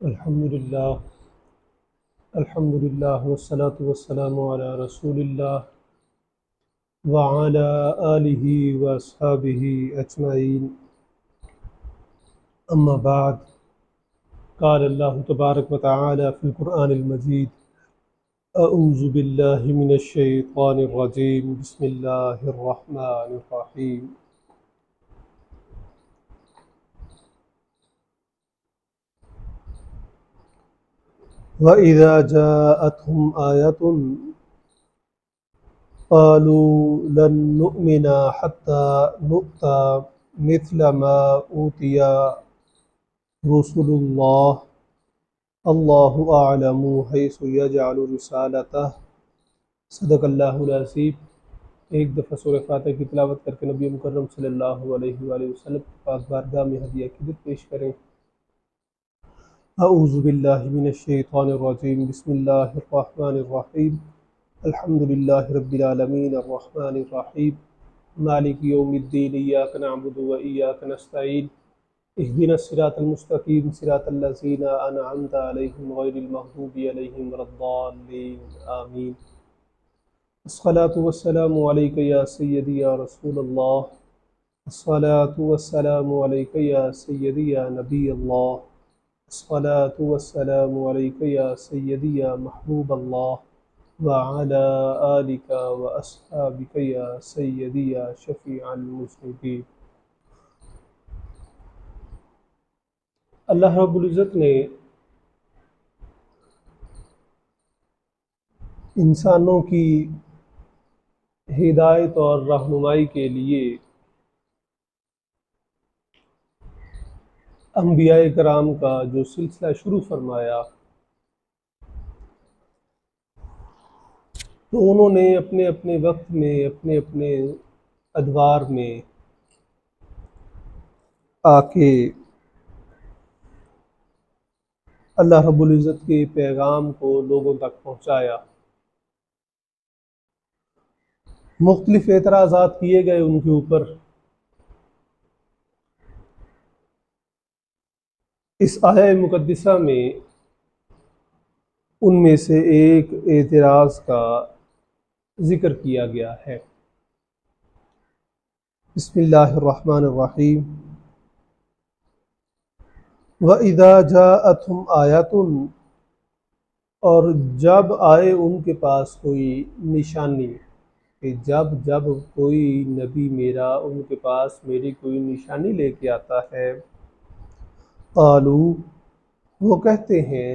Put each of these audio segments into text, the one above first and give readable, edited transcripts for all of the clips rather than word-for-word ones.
الحمدللہ والصلاة والسلام علی رسول اللہ وعلی آلہ واصحابہ اجمعین، اما بعد۔ قال اللہ تبارک وتعالی فی القرآن المجید: اعوذ باللہ من الشیطان الرجیم، بسم اللہ الرحمن الرحیم۔ وَإِذَا جَاءَتْهُمْ آیَةٌ قالوا لن نؤمن حتى نؤتى مثل ما أوتي رسل اللہ اعلم حیث یجعل رسالتہ۔ صدق اللہ العظیم۔ ایک دفعہ سورہ فاتحہ کی تلاوت کر کے نبی مکرم صلی اللہ علیہ وآلہ وسلم کی پاک بارگاہ میں ہدیہ عقیدت پیش کریں۔ اعوذ باللہ من الشیطان الرجیم، بسم اللہ الرحمن الرحیم۔ الحمد للہ رب العالمین، الرحمن الرحیم، مالک یوم الدین، ایاک نعبد و ایاک نستعین، اہدنا الصراط المستقیم صراط الذین انعمت علیہم غیر المغضوب علیہم ولا الضالین، آمین۔ الصلاة والسلام علیک یا سیدی یا رسول اللہ، الصلاة والسلام علیک یا سیدی یا نبی اللہ، الصلاة والسلام علیک یا سیدی یا محبوب اللہ، وعلی آلک واصحابک یا سیدی یا شفیع المذنبین۔ اللہ رب العزت نے انسانوں کی ہدایت اور رہنمائی کے لیے انبیاء کرام کا جو سلسلہ شروع فرمایا، تو انہوں نے اپنے اپنے وقت میں اپنے اپنے ادوار میں آ کے اللہ رب العزت کے پیغام کو لوگوں تک پہنچایا۔ مختلف اعتراضات کیے گئے ان کے اوپر۔ اس آیہ مقدسہ میں ان میں سے ایک اعتراض کا ذکر کیا گیا ہے۔ بسم اللہ الرحمن الرحیم۔ وَإِذَا جَاءَتْهُمْ آیَةٌ، اور جب آئے ان کے پاس کوئی نشانی، کہ جب کوئی نبی میرا ان کے پاس میری کوئی نشانی لے کے آتا ہے، قالوا، وہ کہتے ہیں،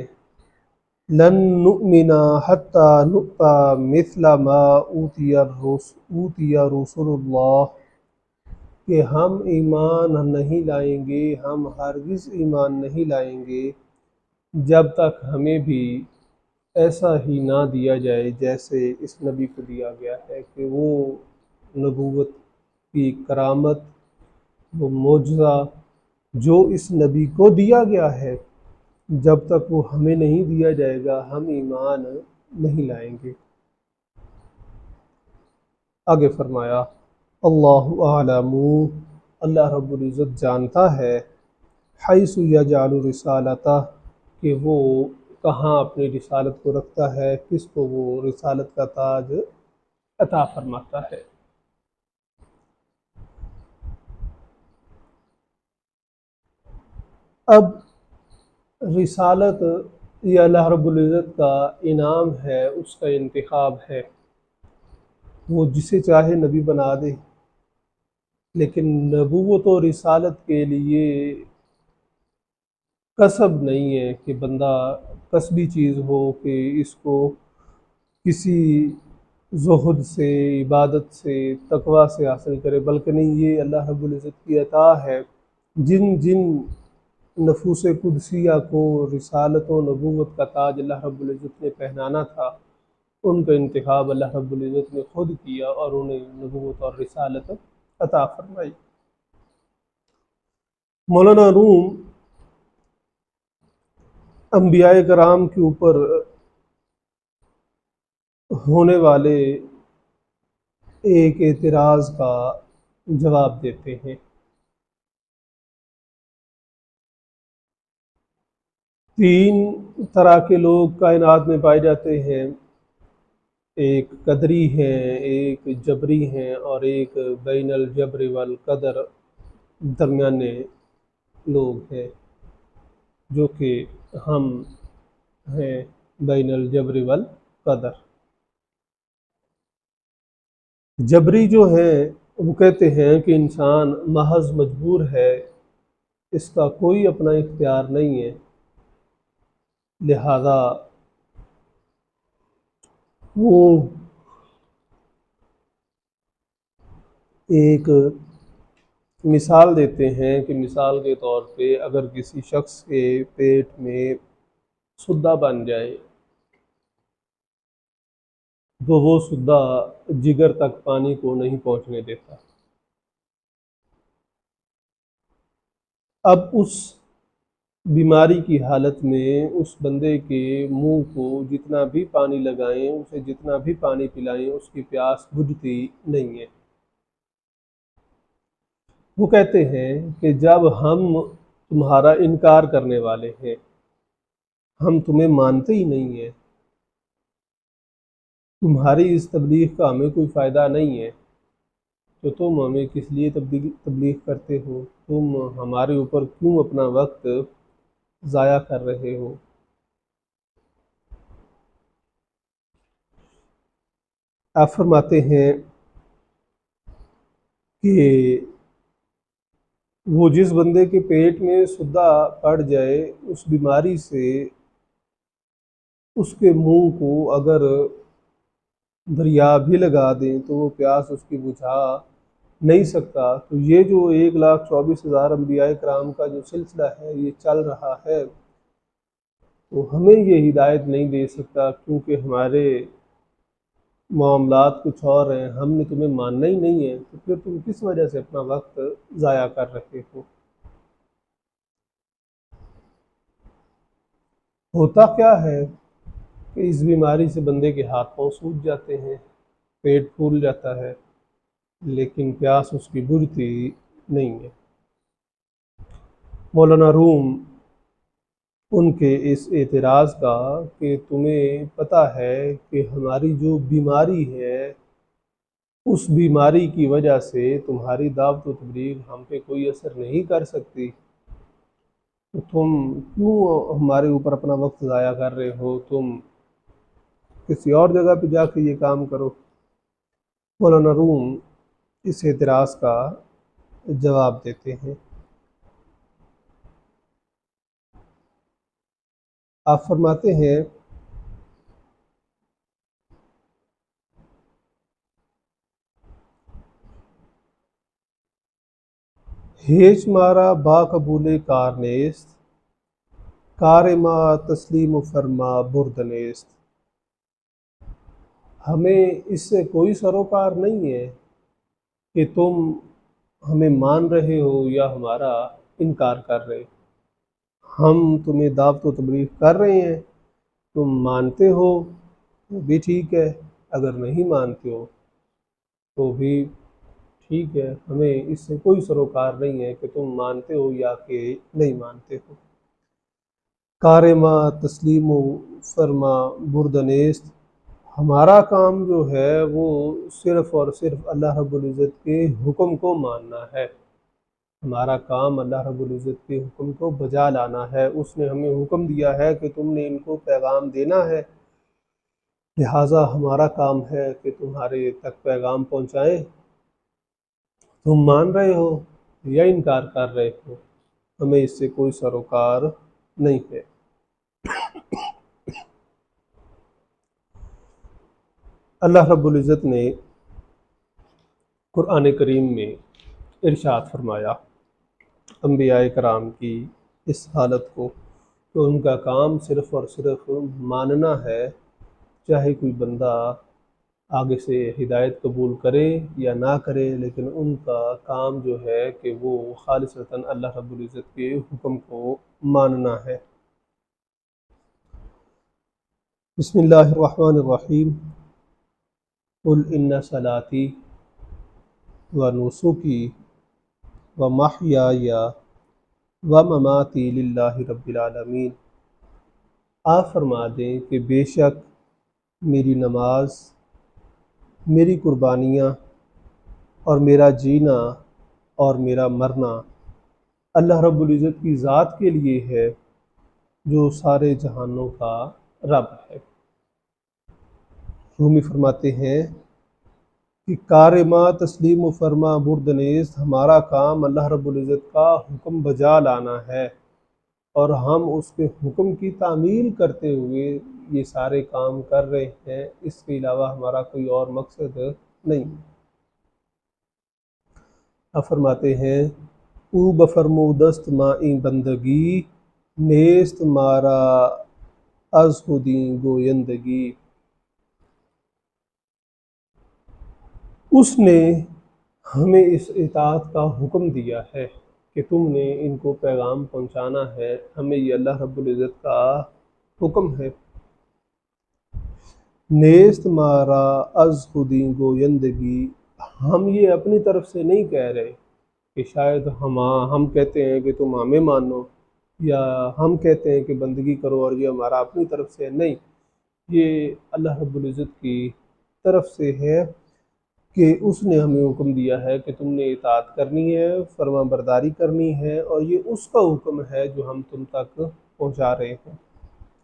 لن نؤمن حتی نؤتی مثل ما اوتی رسول اللہ، کہ ہم ایمان نہیں لائیں گے، ہم ہرگز ایمان نہیں لائیں گے جب تک ہمیں بھی ایسا ہی نہ دیا جائے جیسے اس نبی کو دیا گیا ہے، کہ وہ نبوت کی کرامت، وہ معجزہ جو اس نبی کو دیا گیا ہے، جب تک وہ ہمیں نہیں دیا جائے گا ہم ایمان نہیں لائیں گے۔ آگے فرمایا، اللہ اعلم، اللہ رب العزت جانتا ہے، حیث یجعل رسالتہ، کہ وہ کہاں اپنی رسالت کو رکھتا ہے، کس کو وہ رسالت کا تاج عطا فرماتا ہے۔ اب رسالت یہ اللہ رب العزت کا انعام ہے، اس کا انتخاب ہے، وہ جسے چاہے نبی بنا دے، لیکن نبوت و رسالت کے لیے کسب نہیں ہے کہ بندہ کسبی چیز ہو کہ اس کو کسی زہد سے، عبادت سے، تقوی سے حاصل کرے، بلکہ نہیں، یہ اللہ رب العزت کی عطا ہے۔ جن نفوس قدسیہ کو رسالت و نبوت کا تاج اللہ رب العزت نے پہنانا تھا، ان کا انتخاب اللہ رب العزت نے خود کیا اور انہیں نبوت اور رسالت عطا فرمائی۔ مولانا روم انبیاء کرام کے اوپر ہونے والے ایک اعتراض کا جواب دیتے ہیں۔ تین طرح کے لوگ کائنات میں پائے جاتے ہیں، ایک قدری ہیں، ایک جبری ہیں، اور ایک بین الجبر والقدر درمیانے لوگ ہیں، جو کہ ہم ہیں بین الجبر والقدر۔ جبری جو ہیں وہ کہتے ہیں کہ انسان محض مجبور ہے، اس کا کوئی اپنا اختیار نہیں ہے، لہذا وہ ایک مثال دیتے ہیں کہ مثال کے طور پہ اگر کسی شخص کے پیٹ میں سدہ بن جائے تو وہ سدہ جگر تک پانی کو نہیں پہنچنے دیتا۔ اب اس بیماری کی حالت میں اس بندے کے منہ کو جتنا بھی پانی لگائیں، اسے جتنا بھی پانی پلائیں، اس کی پیاس بجھتی نہیں ہے۔ وہ کہتے ہیں کہ جب ہم تمہارا انکار کرنے والے ہیں، ہم تمہیں مانتے ہی نہیں ہیں، تمہاری اس تبلیغ کا ہمیں کوئی فائدہ نہیں ہے، تو تم ہمیں کس لیے تبلیغ کرتے ہو؟ تم ہمارے اوپر کیوں اپنا وقت ضائع کر رہے ہو؟ آپ فرماتے ہیں کہ وہ جس بندے کے پیٹ میں سدہ پڑ جائے، اس بیماری سے اس کے منہ کو اگر دریا بھی لگا دیں تو وہ پیاس اس کی بجھا نہیں سکتا۔ تو یہ جو 1,24,000 انبیاء کرام کا جو سلسلہ ہے یہ چل رہا ہے، تو ہمیں یہ ہدایت نہیں دے سکتا، کیونکہ ہمارے معاملات کچھ اور ہیں، ہم نے تمہیں ماننا ہی نہیں ہے، تو پھر تم کس وجہ سے اپنا وقت ضائع کر رہے ہو؟ ہوتا کیا ہے کہ اس بیماری سے بندے کے ہاتھ پاؤں سوج جاتے ہیں، پیٹ پھول جاتا ہے، لیکن پیاس اس کی بجھتی نہیں ہے۔ مولانا روم ان کے اس اعتراض کا کہ تمہیں پتہ ہے کہ ہماری جو بیماری ہے، اس بیماری کی وجہ سے تمہاری دعوت و تبلیغ ہم پہ کوئی اثر نہیں کر سکتی، تو تم کیوں ہمارے اوپر اپنا وقت ضائع کر رہے ہو؟ تم کسی اور جگہ پہ جا کے یہ کام کرو۔ مولانا روم اس اعتراض کا جواب دیتے ہیں۔ آپ فرماتے ہیں ہیچ مارا با قبول کار نیست، کار ما تسلیم و فرما برد نیست۔ ہمیں اس سے کوئی سروکار نہیں ہے کہ تم ہمیں مان رہے ہو یا ہمارا انکار کر رہے۔ ہم تمہیں دعوت و تبلیغ کر رہے ہیں، تم مانتے ہو تو بھی ٹھیک ہے، اگر نہیں مانتے ہو تو بھی ٹھیک ہے، ہمیں اس سے کوئی سروکار نہیں ہے کہ تم مانتے ہو یا کہ نہیں مانتے ہو۔ کار ما تسلیم و فرما برد نیست، ہمارا کام جو ہے وہ صرف اور صرف اللہ رب العزت کے حکم کو ماننا ہے، ہمارا کام اللہ رب العزت کے حکم کو بجا لانا ہے۔ اس نے ہمیں حکم دیا ہے کہ تم نے ان کو پیغام دینا ہے، لہٰذا ہمارا کام ہے کہ تمہارے تک پیغام پہنچائیں۔ تم مان رہے ہو یا انکار کر رہے ہو، ہمیں اس سے کوئی سروکار نہیں ہے۔ اللہ رب العزت نے قرآن کریم میں ارشاد فرمایا انبیاء کرام کی اس حالت کو کہ ان کا کام صرف اور صرف ماننا ہے، چاہے کوئی بندہ آگے سے ہدایت قبول کرے یا نہ کرے، لیکن ان کا کام جو ہے کہ وہ خالصتاً اللہ رب العزت کے حکم کو ماننا ہے۔ بسم اللہ الرحمن الرحیم، قل ان صلاتی و نسکی و محیای و مماتی للہ رب العالمین آپ فرما دیں کہ بے شک میری نماز، میری قربانیاں اور میرا جینا اور میرا مرنا اللہ رب العزت کی ذات کے لیے ہے جو سارے جہانوں کا رب ہے۔ رومی فرماتے ہیں کہ کار ما تسلیم و فرما بردنیست، ہمارا کام اللہ رب العزت کا حکم بجا لانا ہے اور ہم اس کے حکم کی تعمیل کرتے ہوئے یہ سارے کام کر رہے ہیں، اس کے علاوہ ہمارا کوئی اور مقصد نہیں۔ اب فرماتے ہیں او بفرمودست ما این بندگی، نیست مارا از خودی گویندگی۔ اس نے ہمیں اس اطاعت کا حکم دیا ہے کہ تم نے ان کو پیغام پہنچانا ہے، ہمیں یہ اللہ رب العزت کا حکم ہے۔ نیست مارا از خودی گویندگی، ہم یہ اپنی طرف سے نہیں کہہ رہے کہ شاید ہم کہتے ہیں کہ تم ہمیں مانو، یا ہم کہتے ہیں کہ بندگی کرو اور یہ ہمارا اپنی طرف سے نہیں، یہ اللہ رب العزت کی طرف سے ہے کہ اس نے ہمیں حکم دیا ہے کہ تم نے اطاعت کرنی ہے، فرما برداری کرنی ہے، اور یہ اس کا حکم ہے جو ہم تم تک پہنچا رہے ہیں۔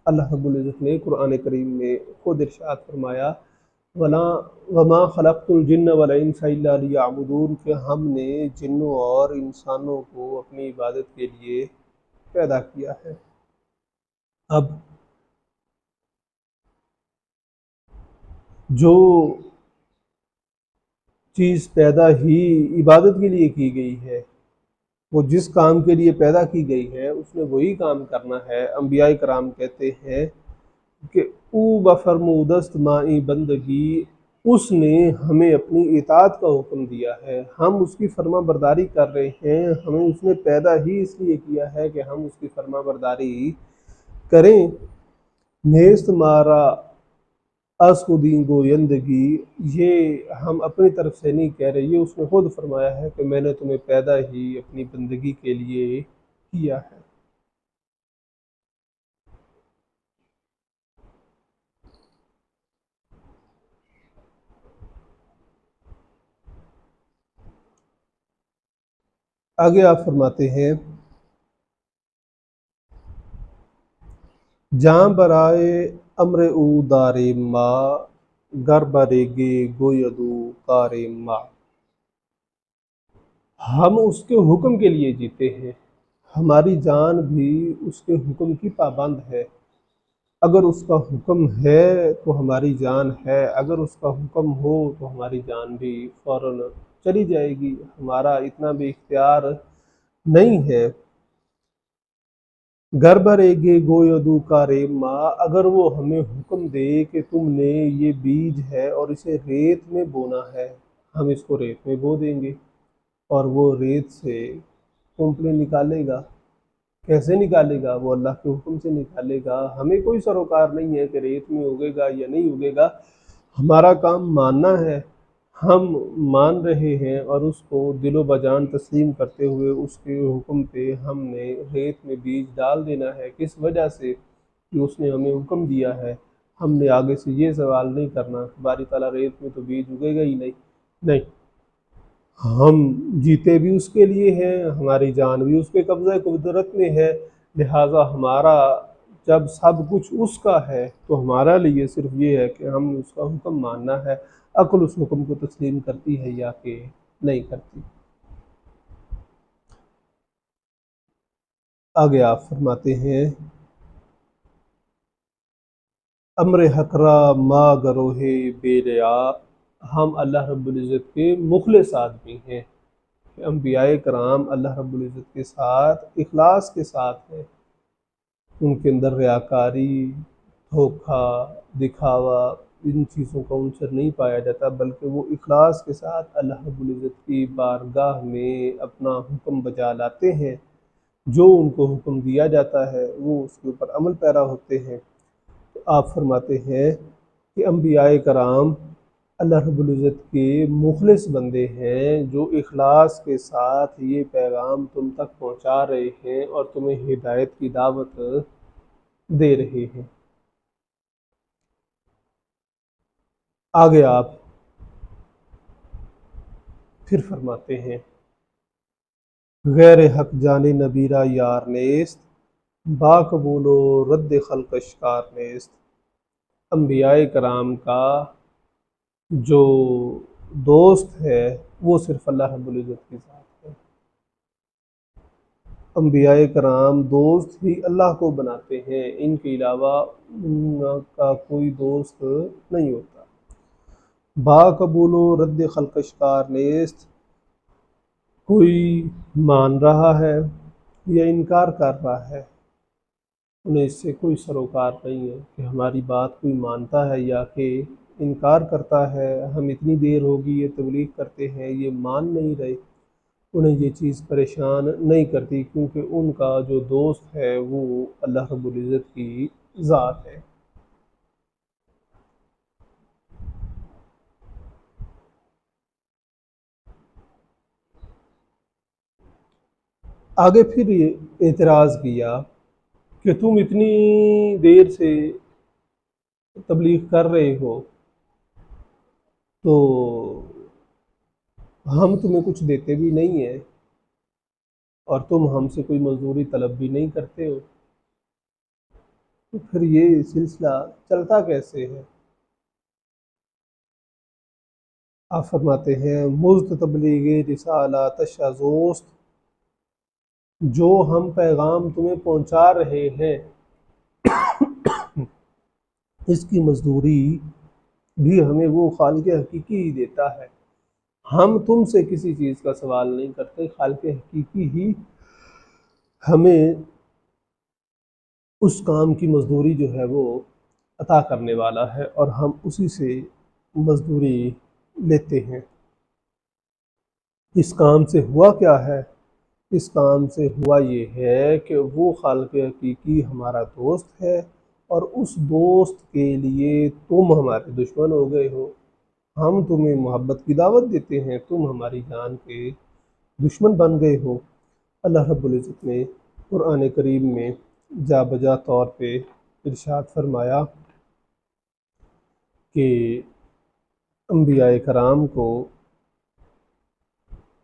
اللہ رب العزت نے قرآن کریم میں خود ارشاد فرمایا وَمَا خَلَقْتُ الْجِنَّ وَالْإِنسَ إِلَّا لِيَعْبُدُونَ، کہ ہم نے جنوں اور انسانوں کو اپنی عبادت کے لیے پیدا کیا ہے۔ اب جو چیز پیدا ہی عبادت کے لیے کی گئی ہے، وہ جس کام کے لیے پیدا کی گئی ہے اس نے وہی کام کرنا ہے۔ انبیاء کرام کہتے ہیں کہ او بفرمودست مائی بندگی، اس نے ہمیں اپنی اطاعت کا حکم دیا ہے، ہم اس کی فرما برداری کر رہے ہیں، ہمیں اس نے پیدا ہی اس لیے کیا ہے کہ ہم اس کی فرما برداری کریں۔ نیست مارا از خودی گویندگی، یہ ہم اپنی طرف سے نہیں کہہ رہے، یہ اس نے خود فرمایا ہے کہ میں نے تمہیں پیدا ہی اپنی بندگی کے لیے کیا ہے۔ آگے آپ فرماتے ہیں جہاں برائے امر او دار ما، گر برگے گویدو کار ما، ہم اس کے حکم کے لیے جیتے ہیں، ہماری جان بھی اس کے حکم کی پابند ہے۔ اگر اس کا حکم ہے تو ہماری جان ہے، اگر اس کا حکم ہو تو ہماری جان بھی فوراً چلی جائے گی، ہمارا اتنا بھی اختیار نہیں ہے۔ گر برگے گویدو کار ما، اگر وہ ہمیں حکم دے کہ تم نے یہ بیج ہے اور اسے ریت میں بونا ہے، ہم اس کو ریت میں بو دیں گے، اور وہ ریت سے کمپلی نکالے گا۔ کیسے نکالے گا؟ وہ اللہ کے حکم سے نکالے گا، ہمیں کوئی سروکار نہیں ہے کہ ریت میں اگے گا یا نہیں اگے گا، ہمارا کام ماننا ہے۔ ہم مان رہے ہیں اور اس کو دل و بجان تسلیم کرتے ہوئے اس کے حکم پہ ہم نے ریت میں بیج ڈال دینا ہے۔ کس وجہ سے؟ کہ اس نے ہمیں حکم دیا ہے، ہم نے آگے سے یہ سوال نہیں کرنا باری تعالیٰ ریت میں تو بیج اگے گا ہی نہیں، ہم جیتے بھی اس کے لیے ہیں، ہماری جان بھی اس کے قبضہ قدرت میں ہے، لہٰذا ہمارا جب سب کچھ اس کا ہے تو ہمارا لیے صرف یہ ہے کہ ہم اس کا حکم ماننا ہے۔ عقل اس حکم کو تسلیم کرتی ہے یا کہ نہیں کرتی۔ آگے آپ فرماتے ہیں امر حقرا ما گروہ بے ریا، ہم اللہ رب العزت کے مخلص آدمی ہیں۔ انبیاء کرام اللہ رب العزت کے ساتھ اخلاص کے ساتھ ہیں، ان کے اندر ریاکاری، دھوکہ، دکھاوا، ان چیزوں کا عنصر نہیں پایا جاتا، بلکہ وہ اخلاص کے ساتھ اللہ رب العزت کی بارگاہ میں اپنا حکم بجا لاتے ہیں، جو ان کو حکم دیا جاتا ہے وہ اس کے اوپر عمل پیرا ہوتے ہیں۔ تو آپ فرماتے ہیں کہ انبیاء کرام اللہ رب العزت کے مخلص بندے ہیں، جو اخلاص کے ساتھ یہ پیغام تم تک پہنچا رہے ہیں اور تمہیں ہدایت کی دعوت دے رہے ہیں۔ آگے آپ پھر فرماتے ہیں غیر حق جانے نبیرہ یار نیست، با قبول و رد خلق اشکار نیست۔ انبیاء کرام کا جو دوست ہے وہ صرف اللہ رب العزت کی ذات ہے۔ انبیاء کرام دوست ہی اللہ کو بناتے ہیں، ان کے علاوہ ان کا کوئی دوست نہیں ہوتا۔ با قبول و رد خلق اشکار نیست، کوئی مان رہا ہے یا انکار کر رہا ہے، انہیں اس سے کوئی سروکار نہیں ہے کہ ہماری بات کوئی مانتا ہے یا کہ انکار کرتا ہے۔ ہم اتنی دیر ہوگی یہ تبلیغ کرتے ہیں، یہ مان نہیں رہے، انہیں یہ چیز پریشان نہیں کرتی، کیونکہ ان کا جو دوست ہے وہ اللہ رب العزت کی ذات ہے۔ آگے پھر یہ اعتراض کیا کہ تم اتنی دیر سے تبلیغ کر رہے ہو تو ہم تمہیں کچھ دیتے بھی نہیں ہیں اور تم ہم سے کوئی مزدوری طلب بھی نہیں کرتے ہو، تو پھر یہ سلسلہ چلتا کیسے ہے؟ آپ فرماتے ہیں مزد تبلیغ رسالات شازوست، جو ہم پیغام تمہیں پہنچا رہے ہیں اس کی مزدوری بھی ہمیں وہ خالق حقیقی ہی دیتا ہے۔ ہم تم سے کسی چیز کا سوال نہیں کرتے، خالق حقیقی ہی ہمیں اس کام کی مزدوری جو ہے وہ عطا کرنے والا ہے اور ہم اسی سے مزدوری لیتے ہیں۔ اس کام سے ہوا کیا ہے؟ اس کام سے ہوا یہ ہے کہ وہ خالق حقیقی ہمارا دوست ہے اور اس دوست کے لیے تم ہمارے دشمن ہو گئے ہو۔ ہم تمہیں محبت کی دعوت دیتے ہیں، تم ہماری جان کے دشمن بن گئے ہو۔ اللہ رب العزت نے قرآن کریم میں جا بجا طور پہ ارشاد فرمایا کہ انبیاء کرام کو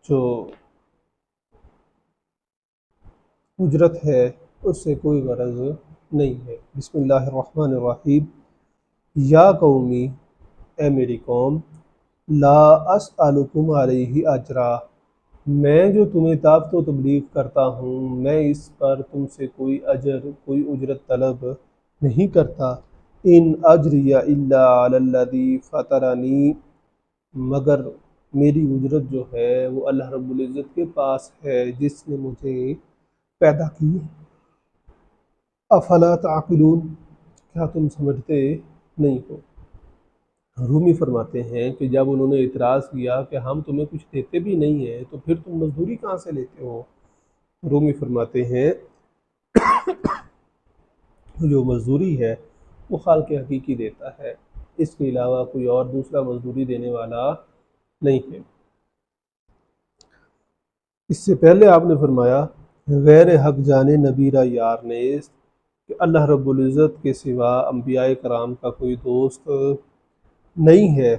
جو اجرت ہے اس سے کوئی غرض نہیں ہے۔ بسم اللہ الرحمن الرحیم۔ یا قومی، اے میری قوم، لا اسألکم علیہ اجرا، میں جو تمہیں دعوت و تبلیغ کرتا ہوں میں اس پر تم سے کوئی اجر کوئی اجرت طلب نہیں کرتا۔ ان اجریہ الا علی الذی فطرنی، مگر میری اجرت جو ہے وہ اللہ رب العزت کے پاس ہے جس نے مجھے پیدا کی۔ افلا تعقلون، کیا تم سمجھتے نہیں ہو؟ رومی فرماتے ہیں کہ جب انہوں نے اعتراض کیا کہ ہم تمہیں کچھ دیتے بھی نہیں ہیں تو پھر تم مزدوری کہاں سے لیتے ہو؟ رومی فرماتے ہیں جو مزدوری ہے وہ خالق حقیقی دیتا ہے، اس کے علاوہ کوئی اور دوسرا مزدوری دینے والا نہیں ہے۔ اس سے پہلے آپ نے فرمایا غیر حق جانے نبیرہ یار نیست، کہ اللہ رب العزت کے سوا انبیاء کرام کا کوئی دوست نہیں ہے،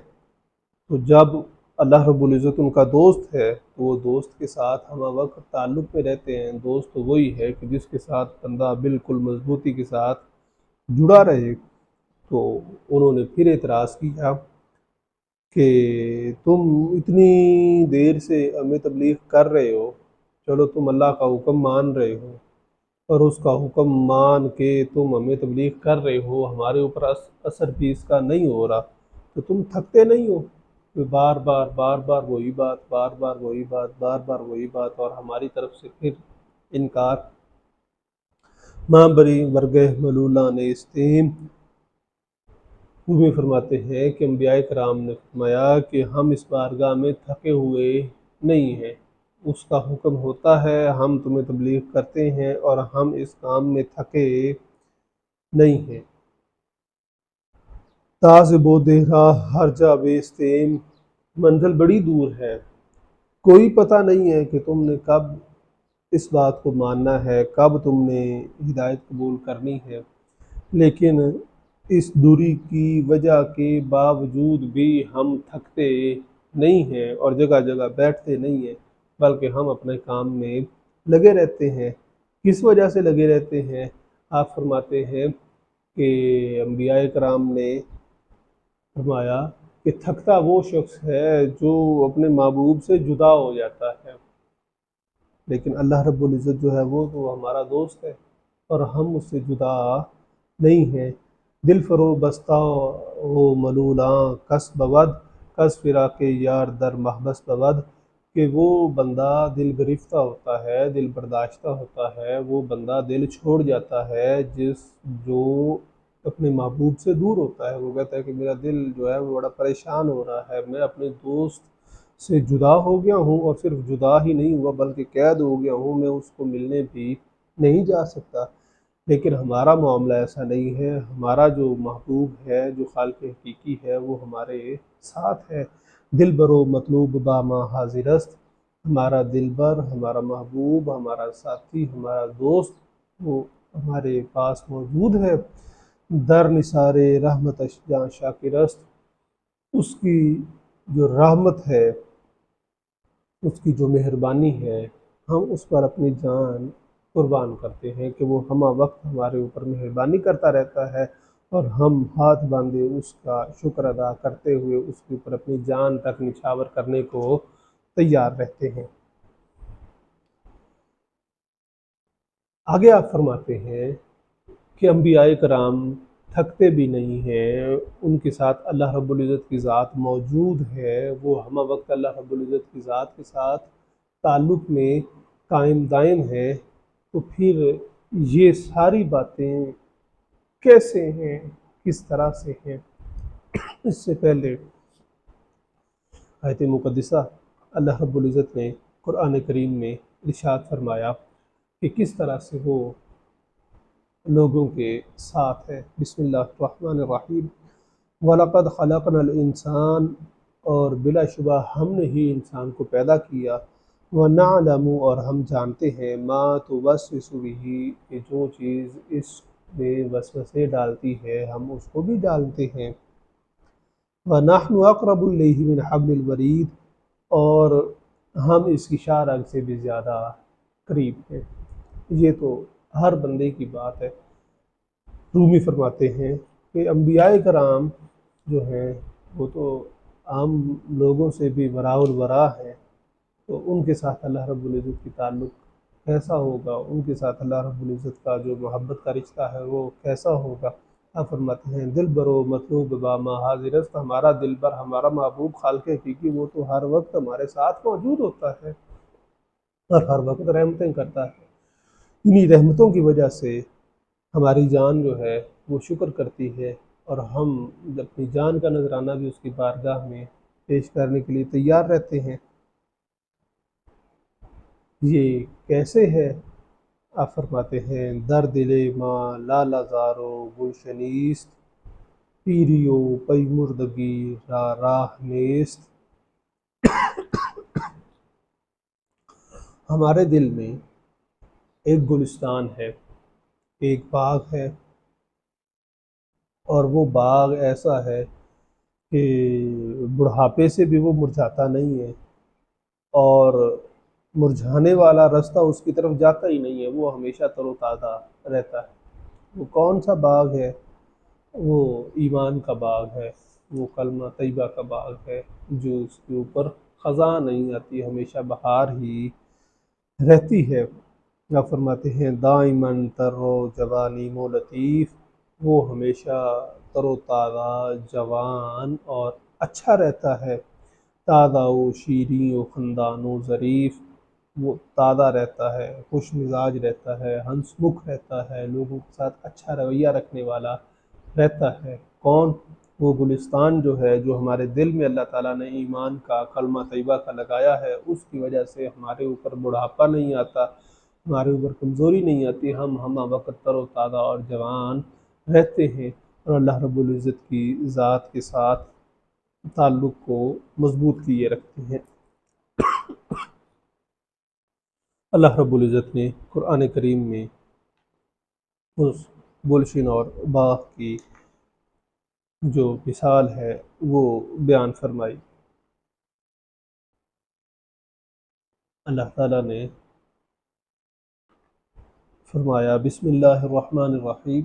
تو جب اللہ رب العزت ان کا دوست ہے تو وہ دوست کے ساتھ ہمہ وقت تعلق میں رہتے ہیں۔ دوست وہی ہے کہ جس کے ساتھ بندہ بالکل مضبوطی کے ساتھ جڑا رہے۔ تو انہوں نے پھر اعتراض کیا کہ تم اتنی دیر سے ہمیں تبلیغ کر رہے ہو، چلو تم اللہ کا حکم مان رہے ہو اور اس کا حکم مان کے تم ہمیں تبلیغ کر رہے ہو، ہمارے اوپر اثر بھی اس کا نہیں ہو رہا، تو تم تھکتے نہیں ہو کہ بار بار وہی بات، بار بار وہی بات، بار بار وہی بات، اور ہماری طرف سے پھر انکار۔ ماں بری برگہ ملولہ نیستیم، وہ بھی فرماتے ہیں کہ انبیاء کرام نے فرمایا کہ ہم اس بارگاہ میں تھکے ہوئے نہیں ہیں، اس کا حکم ہوتا ہے ہم تمہیں تبلیغ کرتے ہیں اور ہم اس کام میں تھکے نہیں ہیں۔ تاز بو دہرا ہر جا بیستیم، منزل بڑی دور ہے، کوئی پتہ نہیں ہے کہ تم نے کب اس بات کو ماننا ہے، کب تم نے ہدایت قبول کرنی ہے، لیکن اس دوری کی وجہ کے باوجود بھی ہم تھکتے نہیں ہیں اور جگہ جگہ بیٹھتے نہیں ہیں، بلکہ ہم اپنے کام میں لگے رہتے ہیں۔ کس وجہ سے لگے رہتے ہیں؟ آپ فرماتے ہیں کہ انبیاء کرام نے فرمایا کہ تھکتا وہ شخص ہے جو اپنے محبوب سے جدا ہو جاتا ہے، لیکن اللہ رب العزت جو ہے وہ تو ہمارا دوست ہے اور ہم اس سے جدا نہیں ہیں۔ دل فرو بستہ ہو ملولاں کس بود، کس فراق یار در محبس بود، کہ وہ بندہ دل گرفتہ ہوتا ہے، دل برداشتہ ہوتا ہے، وہ بندہ دل چھوڑ جاتا ہے جو اپنے محبوب سے دور ہوتا ہے۔ وہ کہتا ہے کہ میرا دل جو ہے وہ بڑا پریشان ہو رہا ہے، میں اپنے دوست سے جدا ہو گیا ہوں، اور صرف جدا ہی نہیں ہوا بلکہ قید ہو گیا ہوں، میں اس کو ملنے بھی نہیں جا سکتا۔ لیکن ہمارا معاملہ ایسا نہیں ہے، ہمارا جو محبوب ہے، جو خالق حقیقی ہے، وہ ہمارے ساتھ ہے۔ دل برو مطلوب با ما حاضر است، ہمارا دلبر، ہمارا محبوب، ہمارا ساتھی، ہمارا دوست وہ ہمارے پاس موجود ہے۔ در نثار رحمت جاں شاکر است، اس کی جو رحمت ہے، اس کی جو مہربانی ہے، ہم اس پر اپنی جان قربان کرتے ہیں کہ وہ ہمہ وقت ہمارے اوپر مہربانی کرتا رہتا ہے، اور ہم ہاتھ باندھے اس کا شکر ادا کرتے ہوئے اس کے اوپر اپنی جان تک نچھاور کرنے کو تیار رہتے ہیں۔ آگے آپ فرماتے ہیں کہ انبیاء کرام تھکتے بھی نہیں ہیں، ان کے ساتھ اللہ رب العزت کی ذات موجود ہے، وہ ہمہ وقت اللہ رب العزت کی ذات کے ساتھ تعلق میں قائم دائم ہے۔ تو پھر یہ ساری باتیں کیسے ہیں، کس طرح سے ہیں؟ اس سے پہلے آیت مقدسہ اللہ رب العزت نے قرآن کریم میں ارشاد فرمایا کہ کس طرح سے وہ لوگوں کے ساتھ ہے۔ بسم اللہ الرحمن الرحیم۔ وَلَقَدْ خَلَقْنَا الْإِنسَانَ، اور بلا شبہ ہم نے ہی انسان کو پیدا کیا، وَنَعْلَمُ، اور ہم جانتے ہیں، مَا تُوَسْوِسُ بِهِ، کہ جو چیز اس میں وسوسے ڈالتی ہے ہم اس کو بھی ڈالتے ہیں، وَنَحْنُ أَقْرَبُ إِلَيْهِ مِنْ حَبْلِ الْوَرِيدِ، اور ہم اس کی شاہ رگ سے بھی زیادہ قریب ہیں۔ یہ تو ہر بندے کی بات ہے۔ رومی فرماتے ہیں کہ انبیاء کرام جو ہیں وہ تو عام لوگوں سے بھی وراء الورا ہیں، تو ان کے ساتھ اللہ رب العزت کی تعلق کیسا ہوگا، ان کے ساتھ اللہ رب العزت کا جو محبت کا رشتہ ہے وہ کیسا ہوگا؟ آپ فرماتے ہیں دل برو مطلوب با ما حاضر است، ہمارا دل بر، ہمارا محبوب خالق حقیقی وہ تو ہر وقت ہمارے ساتھ موجود ہوتا ہے اور ہر وقت رحمتیں کرتا ہے۔ انہی رحمتوں کی وجہ سے ہماری جان جو ہے وہ شکر کرتی ہے، اور ہم اپنی جان کا نذرانہ بھی اس کی بارگاہ میں پیش کرنے کے لیے تیار رہتے ہیں۔ یہ کیسے ہے؟ آپ فرماتے ہیں در دل ماں لالا زارو گلشنیست، پیریو پی مردگی را راہ نیست، ہمارے دل میں ایک گلستان ہے، ایک باغ ہے، اور وہ باغ ایسا ہے کہ بڑھاپے سے بھی وہ مرجھاتا نہیں ہے، اور مرجھانے والا رستہ اس کی طرف جاتا ہی نہیں ہے، وہ ہمیشہ تر و تازہ رہتا ہے۔ وہ کون سا باغ ہے؟ وہ ایمان کا باغ ہے، وہ کلمہ طیبہ کا باغ ہے، جو اس کے اوپر خزاں نہیں آتی، ہمیشہ بہار ہی رہتی ہے۔ آپ فرماتے ہیں دائماً تر و جوانیم و لطیف، وہ ہمیشہ تر و تازہ، جوان اور اچھا رہتا ہے۔ تازہ و شیریں و خندان و ظریف، وہ تازہ رہتا ہے، خوش مزاج رہتا ہے، ہنس مکھ رہتا ہے، لوگوں کے ساتھ اچھا رویہ رکھنے والا رہتا ہے۔ کون؟ وہ گلستان جو ہے، جو ہمارے دل میں اللہ تعالیٰ نے ایمان کا، کلمہ طیبہ کا لگایا ہے، اس کی وجہ سے ہمارے اوپر بڑھاپا نہیں آتا، ہمارے اوپر کمزوری نہیں آتی، ہم ہمہ وقت تر و تازہ اور جوان رہتے ہیں، اور اللہ رب العزت کی ذات کے ساتھ تعلق کو مضبوط کیے رکھتے ہیں۔ اللہ رب العزت نے قرآن کریم میں اس گلشن اور باغ کی جو مثال ہے وہ بیان فرمائی۔ اللہ تعالیٰ نے فرمایا بسم اللہ الرحمن الرحیم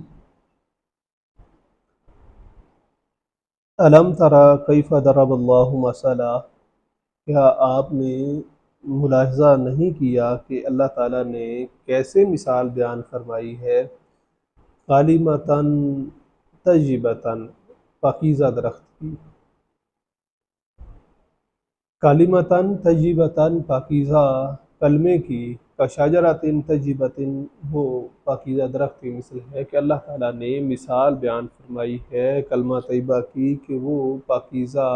الم ترى کیف ضرب اللہ مثلا، کیا آپ نے ملاحظہ نہیں کیا کہ اللہ تعالیٰ نے کیسے مثال بیان فرمائی ہے، کلمۃً طیبۃ، پاکیزہ درخت کی، کلمۃً طیبۃ، پاکیزہ کلمے کی، کشجرۃ طیبۃ، وہ پاکیزہ درخت کی مثل ہے کہ اللہ تعالیٰ نے مثال بیان فرمائی ہے کلمہ طیبہ کی کہ وہ پاکیزہ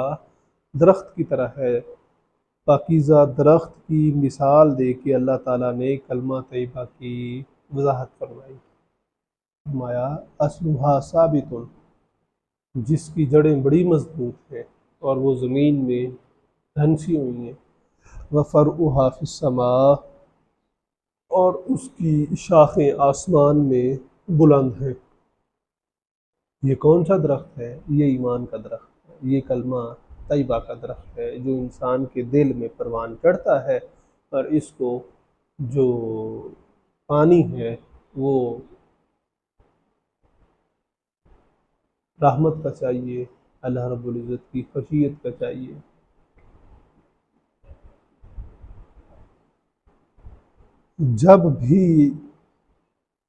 درخت کی طرح ہے۔ پاکیزہ درخت کی مثال دے کے اللہ تعالیٰ نے کلمہ طیبہ کی وضاحت فرمائی۔ فرمایا اصلھا ثابت، جس کی جڑیں بڑی مضبوط ہیں اور وہ زمین میں دھنسی ہوئی ہیں، وفرعھا فی السماء، اور اس کی شاخیں آسمان میں بلند ہیں۔ یہ کون سا درخت ہے؟ یہ ایمان کا درخت ہے، یہ کلمہ طیبہ کا درخت ہے جو انسان کے دل میں پروان چڑھتا ہے، اور اس کو جو پانی ہے وہ رحمت کا چاہیے، اللہ رب العزت کی خشیت کا چاہیے۔ جب بھی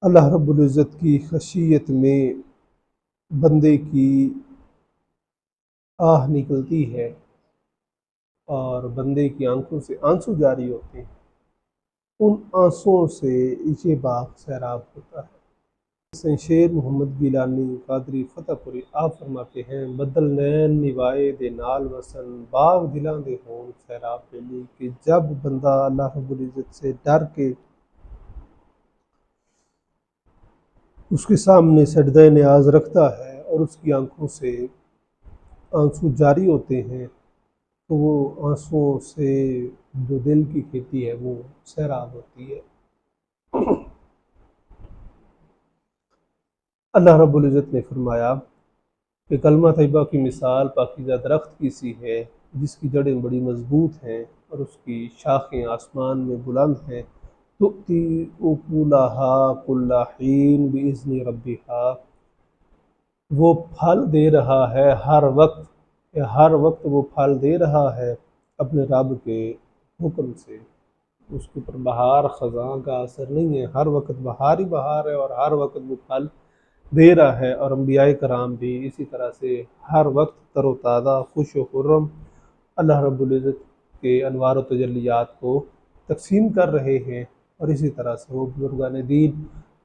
اللہ رب العزت کی خشیت میں بندے کی آہ نکلتی ہے اور بندے کی آنکھوں سے آنسو جاری ہوتے ہیں، ان آنسوؤں سے یہ باغ سیراب ہوتا ہے۔ شیر محمد گیلانی قادری فتح پوری آپ فرماتے ہیں بدل نین نوائے دے نال وسن، باغ دلاں دے ہون سیراب ویلی، کہ جب بندہ اللہ رب العزت سے ڈر کے اس کے سامنے سجدہ نیاز رکھتا ہے اور اس کی آنکھوں سے آنسو جاری ہوتے ہیں، تو وہ آنسوؤں سے جو دل کی کھیتی ہے وہ سیراب ہوتی ہے۔ اللہ رب العزت نے فرمایا کہ کلمہ طیبہ کی مثال پاکیزہ درخت کی سی ہے جس کی جڑیں بڑی مضبوط ہیں اور اس کی شاخیں آسمان میں بلند ہیں، تؤتی اکلھا کل حین باذن ربھا، وہ پھل دے رہا ہے ہر وقت وہ پھل دے رہا ہے اپنے رب کے حکم سے۔ اس کے اوپر بہار خزاں کا اثر نہیں ہے، ہر وقت بہار ہی بہار ہے اور ہر وقت وہ پھل دے رہا ہے، اور انبیاء کرام بھی اسی طرح سے ہر وقت تر و تازہ خوش و خرم اللہ رب العزت کے انوار و تجلیات کو تقسیم کر رہے ہیں، اور اسی طرح سے وہ بزرگان دین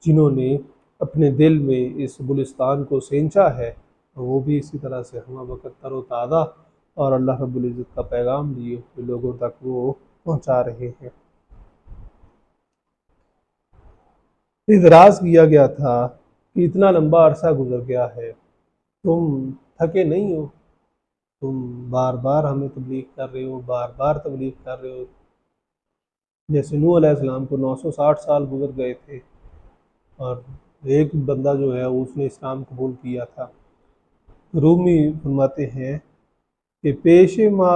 جنہوں نے اپنے دل میں اس گلستان کو سینچا ہے وہ بھی اسی طرح سے ہمہ وقت تر و تازہ اور اللہ رب العزت کا پیغام لیے ہوئے لوگوں تک وہ پہنچا رہے ہیں۔ اعتراض کیا گیا تھا کہ اتنا لمبا عرصہ گزر گیا ہے، تم تھکے نہیں ہو؟ تم بار بار ہمیں تبلیغ کر رہے ہو، بار بار تبلیغ کر رہے ہو، جیسے نوح علیہ السلام کو 960 سال گزر گئے تھے اور ایک بندہ جو ہے اس نے اسلام قبول کیا تھا۔ رومی فرماتے ہیں کہ پیش ما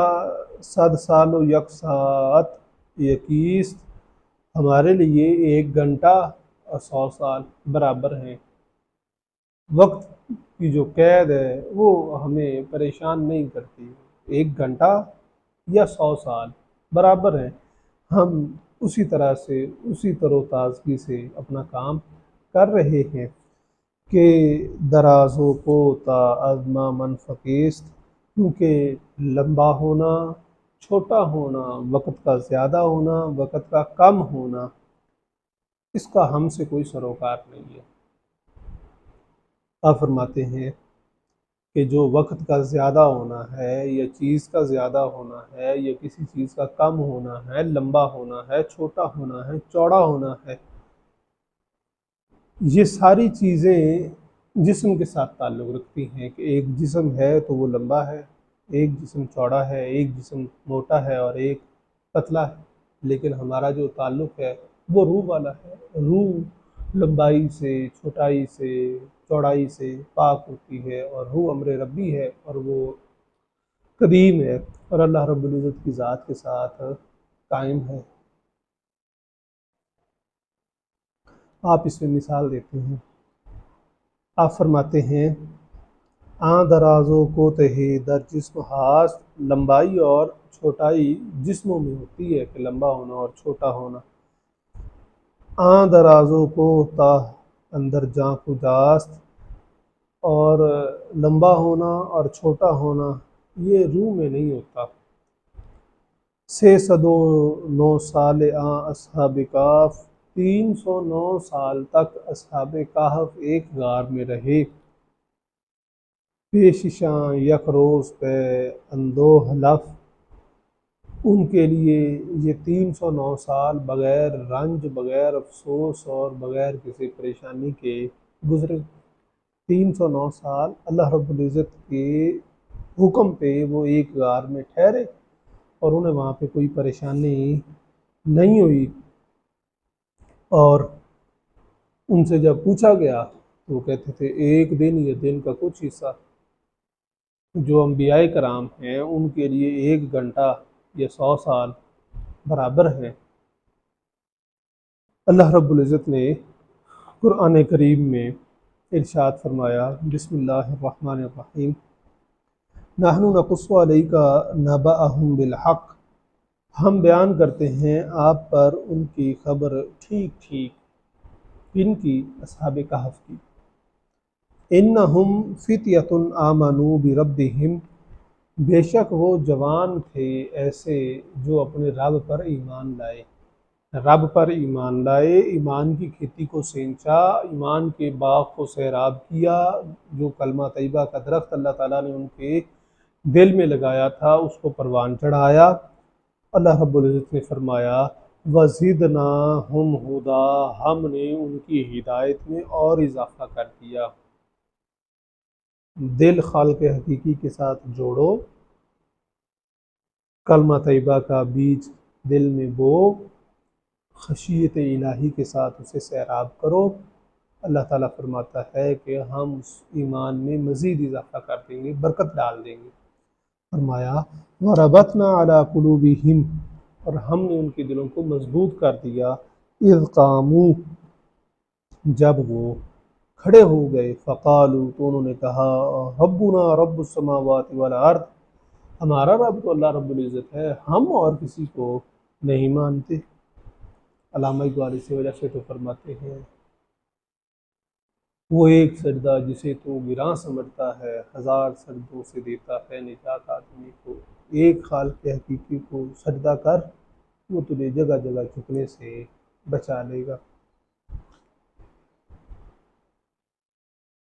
100 سال و یک ساعت یکیست، ہمارے لیے 1 گھنٹہ اور 100 سال برابر ہیں۔ وقت کی جو قید ہے وہ ہمیں پریشان نہیں کرتی، 1 گھنٹہ یا 100 سال برابر ہیں، ہم اسی طرح سے اسی تر و تازگی سے اپنا کام کر رہے ہیں کہ درازو کوتا ازما منفقیست، کیونکہ لمبا ہونا، چھوٹا ہونا، وقت کا زیادہ ہونا، وقت کا کم ہونا، اس کا ہم سے کوئی سروکار نہیں ہے۔ آپ فرماتے ہیں کہ جو وقت کا زیادہ ہونا ہے یا چیز کا زیادہ ہونا ہے یا کسی چیز کا کم ہونا ہے، لمبا ہونا ہے، چھوٹا ہونا ہے، چوڑا ہونا ہے، یہ ساری چیزیں جسم کے ساتھ تعلق رکھتی ہیں کہ ایک جسم ہے تو وہ لمبا ہے، ایک جسم چوڑا ہے، ایک جسم موٹا ہے اور ایک پتلا ہے، لیکن ہمارا جو تعلق ہے وہ روح والا ہے۔ روح لمبائی سے، چھوٹائی سے، چوڑائی سے پاک ہوتی ہے، اور وہ امر ربی ہے اور وہ قدیم ہے، اور اللہ رب العزت کی ذات کے ساتھ قائم ہے۔ آپ اس میں مثال دیتے ہیں، آپ فرماتے ہیں آں درازوں کو تہے در جسم ہاست، لمبائی اور چھوٹائی جسموں میں ہوتی ہے کہ لمبا ہونا اور چھوٹا ہونا۔ آں درازوں کو تہ اندر جاں کو جاست، اور لمبا ہونا اور چھوٹا ہونا یہ روح میں نہیں ہوتا۔ 309 سال آں اصحاب کہف، 309 سال تک اصحاب کہف ایک غار میں رہے۔ پیششاں یک روز پہ اندوہ لف، ان کے لیے یہ 309 سال بغیر رنج، بغیر افسوس اور بغیر کسی پریشانی کے گزرے۔ 309 سال اللہ رب العزت کے حکم پہ وہ ایک غار میں ٹھہرے اور انہیں وہاں پہ کوئی پریشانی نہیں ہوئی، اور ان سے جب پوچھا گیا تو وہ کہتے تھے ایک دن یا دن کا کچھ حصہ، جو انبیاء کرام ہیں ان کے لیے 1 گھنٹہ یا 100 سال برابر ہے۔ اللہ رب العزت نے قرآن کریم میں ارشاد فرمایا، بسم اللہ الرحمن الرحیم، نحن نقص علیک نبأہم بالحق، ہم بیان کرتے ہیں آپ پر ان کی خبر ٹھیک ٹھیک۔ ان کی اصحاب کہف کی۔ انہم فتیۃ آمنوا بربہم، بے شک وہ جوان تھے ایسے جو اپنے رب پر ایمان لائے، رب پر ایمان لائے، ایمان کی کھیتی کو سینچا، ایمان کے باغ کو سیراب کیا، جو کلمہ طیبہ کا درخت اللہ تعالیٰ نے ان کے دل میں لگایا تھا اس کو پروان چڑھایا۔ اللہ رب العزت نے فرمایا وَزِدْنَاهُمْ هُدًى، ہم نے ان کی ہدایت میں اور اضافہ کر دیا۔ دل خالق حقیقی کے ساتھ جوڑو، کلمہ طیبہ کا بیج دل میں بو، خشیت الہی کے ساتھ اسے سیراب کرو۔ اللہ تعالیٰ فرماتا ہے کہ ہم اس ایمان میں مزید اضافہ کر دیں گے، برکت ڈال دیں گے۔ فرمایا وَرَبَطْنَا عَلَىٰ قُلُوبِهِمْ، اور ہم نے ان کے دلوں کو مضبوط کر دیا، اِذْ قَامُوا، جب وہ کھڑے ہو گئے، فقالوا، تو انہوں نے کہا ربنا رب السماوات والارض، ہمارا رب تو اللہ رب العزت ہے، ہم اور کسی کو نہیں مانتے۔ علامہ اقبال اسی وجہ سے تو فرماتے ہیں وہ ایک سجدہ جسے تو گراں سمجھتا ہے، 1000 سجدوں سے دیتا ہے نجات آدمی کو۔ ایک خالق حقیقی کو سجدہ کر، وہ تجھے جگہ جگہ جھکنے سے بچا لے گا۔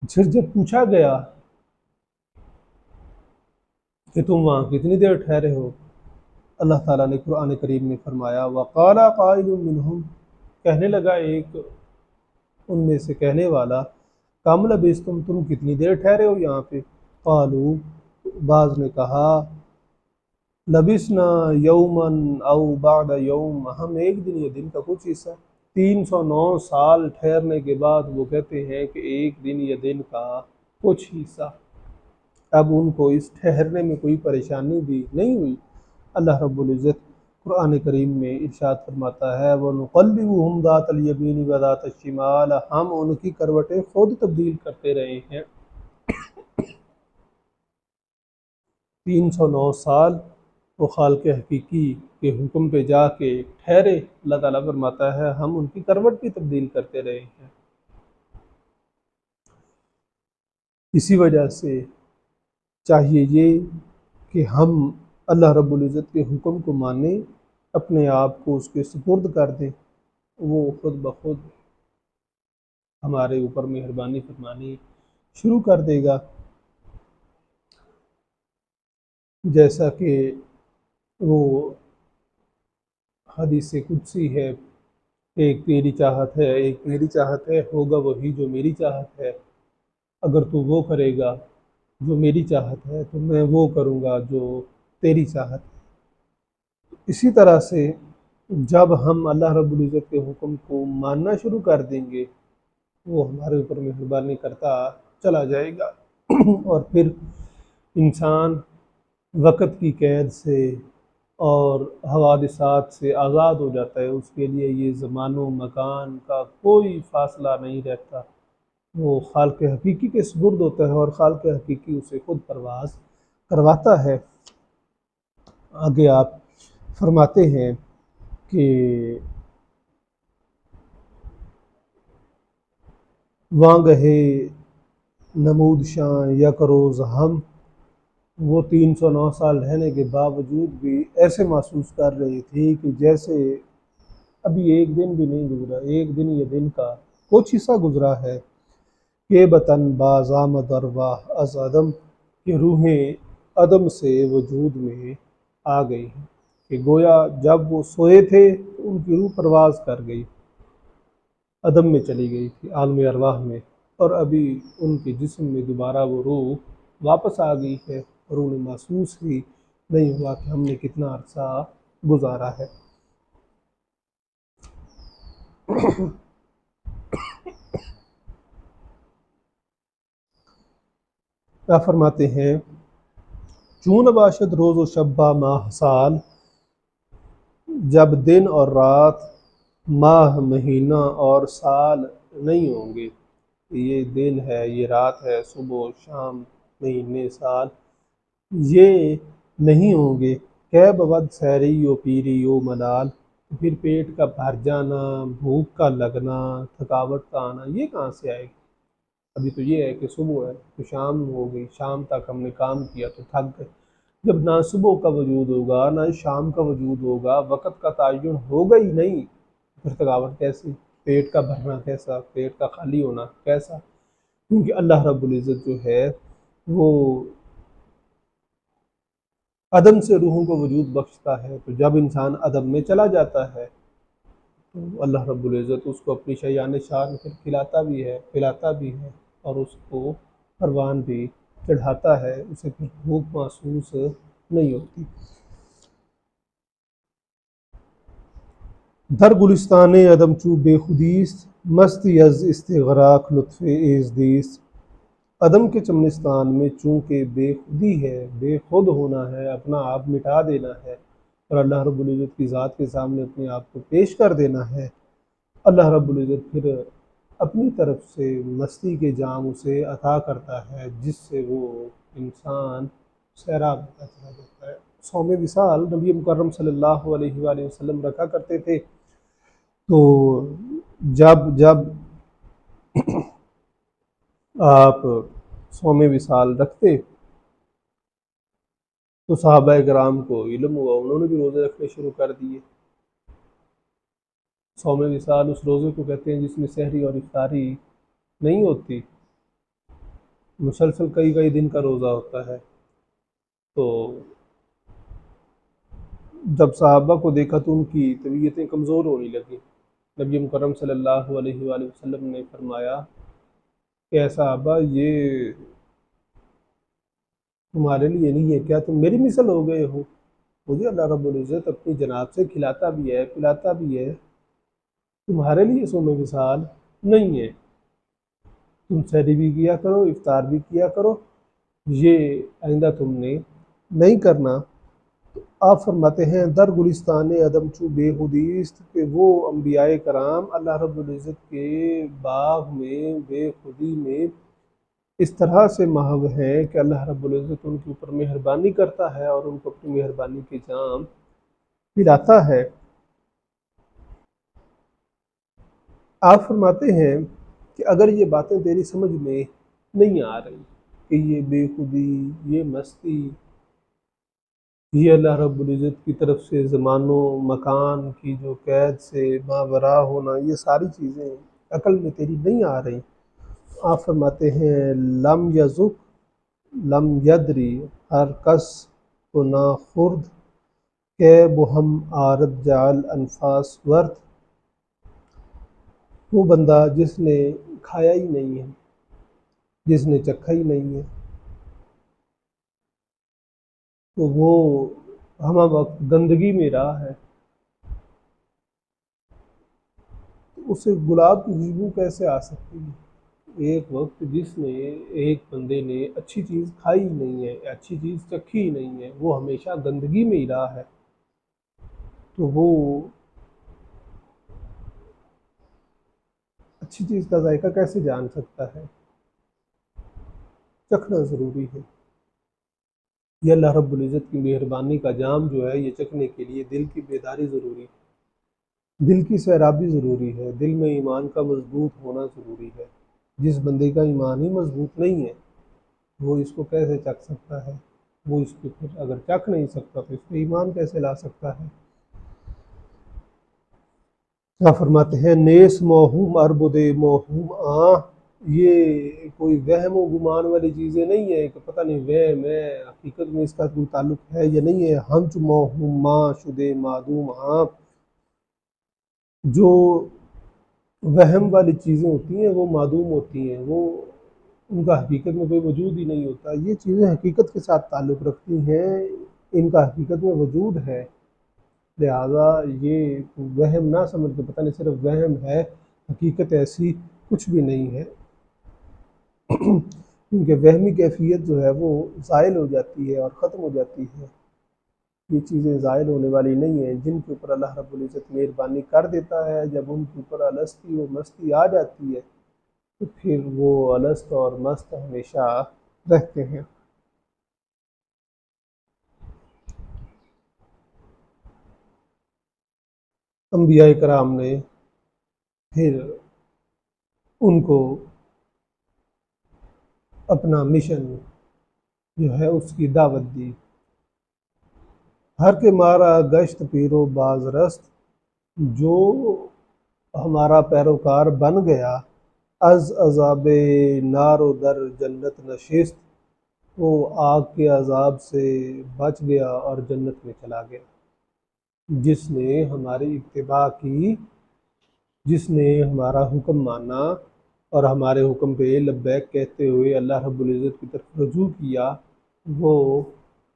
پھر جب پوچھا گیا کہ تم وہاں کتنی دیر ٹھہرے ہو، اللہ تعالیٰ نے قرآن کریم میں فرمایا وَقَالَ قَائِلٌ مِّنْهُمْ، کہنے لگا ایک ان میں سے کہنے والا، کم لبثتم، تم کتنی دیر ٹھہرے ہو یہاں پہ؟ قالوا، بعض نے کہا لبثنا یوماً او بعد یوم، ہم ایک دن یا دن کا کچھ حصہ۔ 309 سال ٹھہرنے کے بعد وہ کہتے ہیں کہ ایک دن یا دن کا کچھ حصہ۔ اب ان کو اس ٹھہرنے میں کوئی پریشانی بھی نہیں ہوئی۔ اللہ رب العزت قرآن کریم میں ارشاد فرماتا ہے وَنُقَلِّبُهُمْ ذَاتَ الْيَمِينِ وَذَاتَ الشِّمَالِ، ہم ان کی کروٹیں خود تبدیل کرتے رہے ہیں۔ 309 سال وہ خالق حقیقی کے حکم پہ جا کے ٹھہرے، اللہ تعالیٰ فرماتا ہے ہم ان کی کروٹ بھی تبدیل کرتے رہے ہیں۔ اسی وجہ سے چاہیے یہ کہ ہم اللہ رب العزت کے حکم کو مانیں، اپنے آپ کو اس کے سپرد کر دیں، وہ خود بخود ہمارے اوپر مہربانی فرمانی شروع کر دے گا۔ جیسا کہ وہ حدیث قدسی ہے، ایک تیری چاہت ہے، ایک میری چاہت ہے، ہوگا وہی جو میری چاہت ہے، اگر تو وہ کرے گا جو میری چاہت ہے تو میں وہ کروں گا جو تیری چاہت ہے۔ اسی طرح سے جب ہم اللہ رب العزت کے حکم کو ماننا شروع کر دیں گے وہ ہمارے اوپر مہربانی کرتا چلا جائے گا اور پھر انسان وقت کی قید سے اور حوادثات سے آزاد ہو جاتا ہے، اس کے لیے یہ زمان و مکان کا کوئی فاصلہ نہیں رہتا، وہ خالق حقیقی کے سپرد ہوتا ہے اور خالق حقیقی اسے خود پرواز کرواتا ہے۔ آگے آپ فرماتے ہیں کہ وہاں گہے نمود شاں یک روز ہم، وہ 309 سال رہنے کے باوجود بھی ایسے محسوس کر رہی تھی کہ جیسے ابھی ایک دن بھی نہیں گزرا، ایک دن یہ دن کا کچھ حصہ گزرا ہے۔ کہ بطن باز آمد ارواح از عدم، کہ روحیں عدم سے وجود میں آ گئی ہیں، کہ گویا جب وہ سوئے تھے تو ان کی روح پرواز کر گئی، عدم میں چلی گئی تھی، عالم ارواح میں، اور ابھی ان کے جسم میں دوبارہ وہ روح واپس آ گئی ہے، اور انہیں محسوس ہی نہیں ہوا کہ ہم نے کتنا عرصہ گزارا ہے۔ کیا فرماتے ہیں؟ چون باشد روز و شبہ ماہ سال، جب دن اور رات، ماہ مہینہ اور سال نہیں ہوں گے، یہ دن ہے، یہ رات ہے، صبح و شام، مہینے، سال یہ نہیں ہوں گے۔ کہ بود سیری و پیری و ملال، پھر پیٹ کا بھر جانا، بھوک کا لگنا، تھکاوٹ کا آنا، یہ کہاں سے آئے گی؟ ابھی تو یہ ہے کہ صبح ہے تو شام ہو گئی، شام تک ہم نے کام کیا تو تھک گئے۔ جب نہ صبح کا وجود ہوگا نہ شام کا وجود ہوگا، وقت کا تعین ہوگا ہی نہیں، پھر تھکاوٹ کیسی؟ پیٹ کا بھرنا کیسا؟ پیٹ کا خالی ہونا کیسا؟ کیونکہ اللہ رب العزت جو ہے وہ عدم سے روحوں کو وجود بخشتا ہے، تو جب انسان عدم میں چلا جاتا ہے تو اللہ رب العزت اس کو اپنی شیان شان کھلاتا بھی ہے، پلاتا بھی ہے، اور اس کو پروان بھی چڑھاتا ہے، اسے پھر بھوک محسوس نہیں ہوتی۔ در گلستان عدم چو بے خودیست، مستی از استغراق لطف ایزدیست، عدم کے چمنستان میں چونکہ بے خودی ہے، بے خود ہونا ہے، اپنا آپ مٹا دینا ہے، اور اللہ رب العزت کی ذات کے سامنے اپنے آپ کو پیش کر دینا ہے، اللہ رب العزت پھر اپنی طرف سے مستی کے جام اسے عطا کرتا ہے، جس سے وہ انسان سیراب ہوتا چلا جاتا ہے۔ صوم وصال نبی مکرم صلی اللہ علیہ وآلہ وسلم رکھا کرتے تھے، تو جب جب آپ صوم وصال رکھتے تو صحابہ کرام کو علم ہوا، انہوں نے بھی روزے رکھنے شروع کر دیے۔ صوم وصال اس روزے کو کہتے ہیں جس میں سحری اور افطاری نہیں ہوتی، مسلسل کئی کئی دن کا روزہ ہوتا ہے۔ تو جب صحابہ کو دیکھا تو ان کی طبیعتیں کمزور ہونے لگیں، نبی مکرم صلی اللہ علیہ وآلہ وسلم نے فرمایا کہ اے صحابہ، یہ تمہارے لیے نہیں ہے کیا؟ تم میری مثل ہو گئے ہو؟ مجھے اللہ رب العزت اپنی جناب سے کھلاتا بھی ہے، پلاتا بھی ہے، تمہارے لیے صوم وصال نہیں ہے، تم سحری بھی کیا کرو، افطار بھی کیا کرو، یہ آئندہ تم نے نہیں کرنا۔ آپ فرماتے ہیں در گلستان عدم چو بے خودیست، کہ وہ انبیاء کرام اللہ رب العزت کے باغ میں بے خودی میں اس طرح سے محو ہیں کہ اللہ رب العزت ان کے اوپر مہربانی کرتا ہے اور ان کو اپنی مہربانی کے جام پلاتا ہے۔ آپ فرماتے ہیں کہ اگر یہ باتیں تیری سمجھ میں نہیں آ رہی کہ یہ بے خودی، یہ مستی، یہ اللہ رب العزت کی طرف سے زمان و مکان کی جو قید سے ماوراء ہونا، یہ ساری چیزیں عقل میں تیری نہیں آ رہی، آپ فرماتے ہیں لم یذق لم یدری، ہر کس کو نہ خورد کہ بہم آرد جعل انفاس ورد، وہ بندہ جس نے کھایا ہی نہیں ہے، جس نے چکھا ہی نہیں ہے، تو وہ ہمہ وقت گندگی میں رہا ہے۔ اسے گلاب کی خوشبو کیسے آ سکتی ہے؟ ایک وقت جس نے ایک بندے نے اچھی چیز کھائی نہیں ہے، اچھی چیز چکھی ہی نہیں ہے، وہ ہمیشہ گندگی میں ہی رہا ہے، تو وہ اچھی چیز کا ذائقہ کیسے جان سکتا ہے؟ چکھنا ضروری ہے۔ یہ اللہ رب العزت کی مہربانی کا جام جو ہے، یہ چکھنے کے لیے دل کی بیداری ضروری ہے، دل کی سیرابی ضروری ہے، دل میں ایمان کا مضبوط ہونا ضروری ہے۔ جس بندے کا ایمان ہی مضبوط نہیں ہے، وہ اس کو کیسے چکھ سکتا ہے؟ وہ اس کو پھر اگر چکھ نہیں سکتا تو اس پہ ایمان کیسے لا سکتا ہے؟ کیا فرماتے ہیں، نیس موہوم اربد موہوم یہ کوئی وہم و گمان والی چیزیں نہیں ہے کہ پتہ نہیں وہم ہے، حقیقت میں اس کا کوئی تعلق ہے یا نہیں ہے۔ ہم موہوم ماں شدے معدوم جو وہم والی چیزیں ہوتی ہیں وہ معدوم ہوتی ہیں، وہ ان کا حقیقت میں کوئی وجود ہی نہیں ہوتا۔ یہ چیزیں حقیقت کے ساتھ تعلق رکھتی ہیں، ان کا حقیقت میں وجود ہے، لہٰذا یہ وہم نہ سمجھ کے پتہ نہیں صرف وہم ہے، حقیقت ایسی کچھ بھی نہیں ہے، کیونکہ وہمی کیفیت جو ہے وہ زائل ہو جاتی ہے اور ختم ہو جاتی ہے۔ یہ چیزیں زائل ہونے والی نہیں ہیں، جن کے اوپر اللہ رب العزت مہربانی کر دیتا ہے، جب ان کے اوپر الستی و مستی آ جاتی ہے تو پھر وہ الست اور مست ہمیشہ رہتے ہیں۔ انبیاء کرام نے پھر ان کو اپنا مشن جو ہے اس کی دعوت دی۔ ہر کے مارا گشت پیرو باز رست، جو ہمارا پیروکار بن گیا، از عذاب نار و در جنت نشست، وہ آگ کے عذاب سے بچ گیا اور جنت میں چلا گیا۔ جس نے ہماری اتباع کی، جس نے ہمارا حکم مانا اور ہمارے حکم پہ لبیک کہتے ہوئے اللہ رب العزت کی طرف رجوع کیا، وہ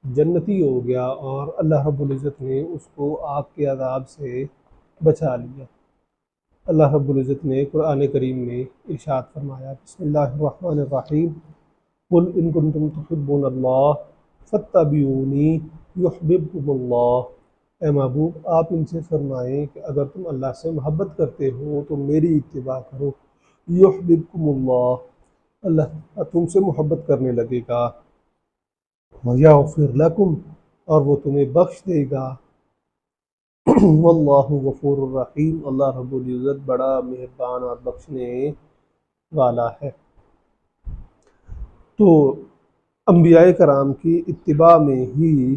جنتی ہو گیا اور اللہ رب العزت نے اس کو آگ کے عذاب سے بچا لیا۔ اللہ رب العزت نے قرآن کریم میں ارشاد فرمایا، بسم اللہ الرحمن الرحیم، قل ان کنتم تحبون اللہ فاتبعونی یحببکم اللہ۔ اے محبوب، آپ ان سے فرمائیں کہ اگر تم اللہ سے محبت کرتے ہو تو میری اتباع کرو، یحببکم اللہ، اللہ تم سے محبت کرنے لگے گا، وَيَغْفِرْ لَكُمْ، اور وہ تمہیں بخش دے گا، واللہ غفور الرحیم، اللہ رب العزت بڑا مہربان اور بخشنے والا ہے۔ تو انبیاء کرام کی اتباع میں ہی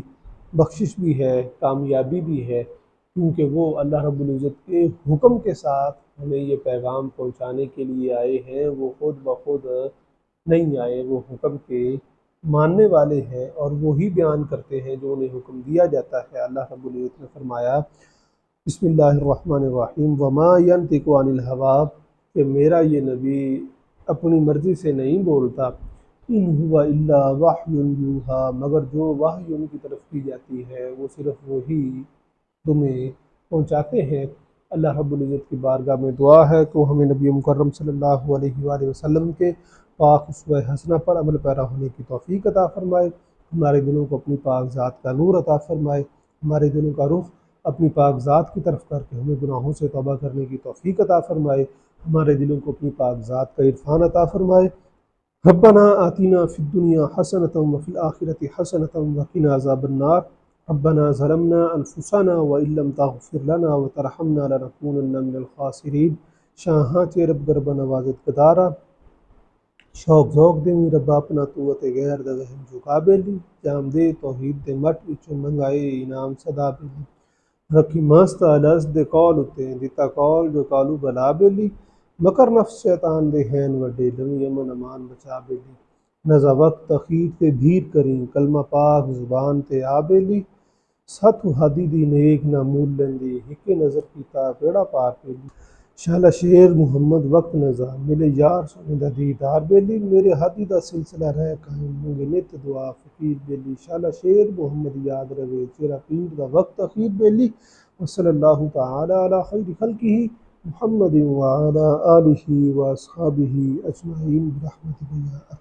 بخشش بھی ہے، کامیابی بھی ہے، کیونکہ وہ اللہ رب العزت کے حکم کے ساتھ ہمیں یہ پیغام پہنچانے کے لیے آئے ہیں، وہ خود بخود نہیں آئے، وہ حکم کے ماننے والے ہیں اور وہی بیان کرتے ہیں جو انہیں حکم دیا جاتا ہے۔ اللہ رب العزت نے فرمایا، بسم اللہ الرحمن الرحیم، وما ینطق عن الہویٰ، کہ میرا یہ نبی اپنی مرضی سے نہیں بولتا، ان ہوا الا وحی یوحیٰ، مگر جو وحی ان کی طرف کی جاتی ہے وہ صرف وہی تمہیں پہنچاتے ہیں۔ اللہ رب العزت کی بارگاہ میں دعا ہے کہ ہمیں نبی مکرم صلی اللہ علیہ وآلہ وسلم کے پاک اسوہ حسنہ پر عمل پیرا ہونے کی توفیق عطا فرمائے، ہمارے دلوں کو اپنی پاک ذات کا نور عطا فرمائے، ہمارے دلوں کا رخ اپنی پاک ذات کی طرف کر کے ہمیں گناہوں سے توبہ کرنے کی توفیق عطا فرمائے، ہمارے دلوں کو اپنی پاک ذات کا عرفان عطا فرمائے۔ ربنا آتنا فی الدنیا حسنۃ وفی الآخرۃ حسنۃ وقنا عذاب النار، ربنا ظلمنا انفسنا وان لم تغفر لنا وترحمنا لنکونن من الخاسرین۔ شاہاں چے رب گرب نوازت گدارا، شوق ذوق دے رب اپنا توت غیر دا وہم جو قابلی، جام دے توحید دے مٹ وچوں منگائے انعام صدا بیلی، رکھی مست الس دے کول اتے دیتا کول جو کالو بلا بیلی، مکر نفس شیطان دے ہین وڈے لمی امن امان بچا بیلی، نزا وقت تخیر تے دھیر کریں کلمہ پاک زبان تے آ بیلی، ستھ ہادی دی نیک نہ مول لیندی ہکے نظر کیتا بیڑا پار بیلی، شالا شیر محمد وقت نزا ملے یار سونے دا دیدار بیلی، میرے ہادی دا سلسلہ رہ قائم مونگے نت دعا فقیر بیلی، شالا شیر محمد یاد روے چیرا پیر دا وقت اخیر بیلی، وصلی اللہ تعالی علی خیر خلقہ محمد وعلى آله وأصحابه أجمعين برحمتك يا أرحم